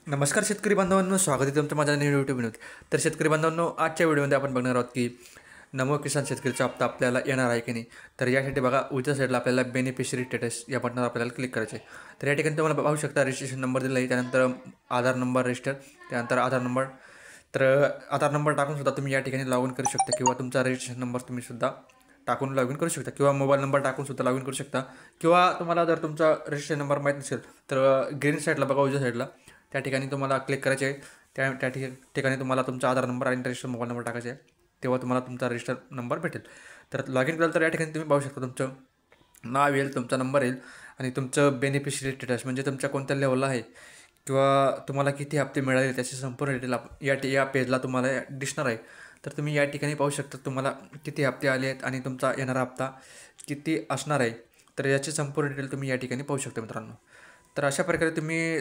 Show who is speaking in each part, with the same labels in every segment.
Speaker 1: नमस्कार शेतकरी बांधवांनो, स्वागत आहे तुमचं माझ्या नवीन यूट्यूब व्हिडिओत. तर शेतकरी बांधवांनो, आजच्या व्हिडिओमध्ये आपण बघणार आहोत की नमो किसान शेतकरीचा हप्ता आपल्याला येणार आहे की नाही. तर यासाठी बघा, उजव्या साईडला आपल्याला बेनिफिशरी स्टेटस या बटनावर आपल्याला क्लिक करायचे आहे. तर या ठिकाणी तुम्हाला पाहू शकता रजिस्ट्रेशन नंबर दिला आहे, त्यानंतर आधार नंबर रजिस्टर, त्यानंतर आधार नंबर. तर आधार नंबर टाकून सुद्धा तुम्ही या ठिकाणी लॉग इन करू शकता, किंवा तुमचा रजिस्ट्रेशन नंबर तुम्ही सुद्धा टाकून लॉग इन करू शकता, किंवा मोबाईल नंबर टाकून सुद्धा लॉग इन करू शकता. किंवा तुम्हाला जर तुमचा रजिस्ट्रेशन नंबर माहीत नसेल तर ग्रीन साईडला बघा, उजव्या साईडला त्या ठिकाणी तुम्हाला क्लिक करायचे आहे. त्या ठिकाणी तुम्हाला तुमचा आधार नंबर आणि रजिस्टर मोबाईल नंबर टाकायचा आहे, तेव्हा तुम्हाला तुमचा रजिस्टर नंबर भेटेल. तर लॉग इन केलं तर या ठिकाणी तुम्ही पाहू शकता तुमचं नाव येईल, तुमचा नंबर येईल आणि तुमचं बेनिफिशरी स्टेटस म्हणजे तुमच्या कोणत्या लेवलला आहे किंवा तुम्हाला किती हप्ते मिळाले त्याची संपूर्ण डिटेल या पेजला तुम्हाला दिसणार आहे. तर तुम्ही या ठिकाणी पाहू शकता तुम्हाला किती हप्ते आले आहेत आणि तुमचा येणारा हप्ता किती असणार आहे. तर याची संपूर्ण डिटेल तुम्ही या ठिकाणी पाहू शकता मित्रांनो. तर अशा प्रकारे तुम्ही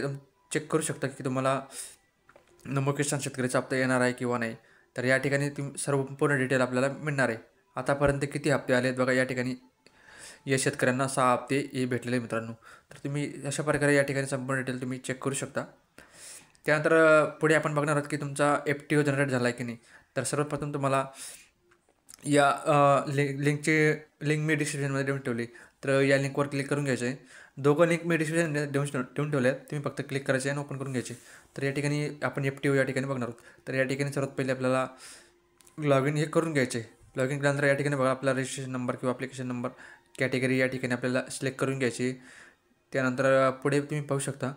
Speaker 1: चेक करू शकता की तुम्हाला नमो किसान शेतकरीचा हप्ता येणार आहे किंवा नाही. तर या ठिकाणी तुम्ही संपूर्ण डिटेल आपल्याला मिळणार आहे. आतापर्यंत किती हप्ते आले आहेत बघा, या ठिकाणी या शेतकऱ्यांना 6 हप्ते हे भेटलेले आहे मित्रांनो. तर तुम्ही अशा प्रकारे या ठिकाणी संपूर्ण डिटेल तुम्ही चेक करू शकता. त्यानंतर पुढे आपण बघणार आहोत की तुमचा FTO जनरेट झाला आहे की नाही. तर सर्वप्रथम तुम्हाला या लिंक मी डिस्क्रिप्शनमध्ये देऊन ठेवली. तर या लिंकवर क्लिक करून घ्यायचं आहे. दोघं लिंक मी डिस्क्रिप्शन देऊन ठेवले आहेत, तुम्ही फक्त क्लिक करायचे आणि ओपन करून घ्यायचे. तर या ठिकाणी आपण FTO या ठिकाणी बघणार आहोत. तर या ठिकाणी सर्वात पहिले आपल्याला लॉग इन हे करून घ्यायचे. लॉग इन केल्यानंतर या ठिकाणी बघा, आपला रजिस्ट्रेशन नंबर किंवा ॲप्लिकेशन नंबर कॅटेगरी या ठिकाणी आपल्याला सिलेक्ट करून घ्यायची. त्यानंतर पुढे तुम्ही पाहू शकता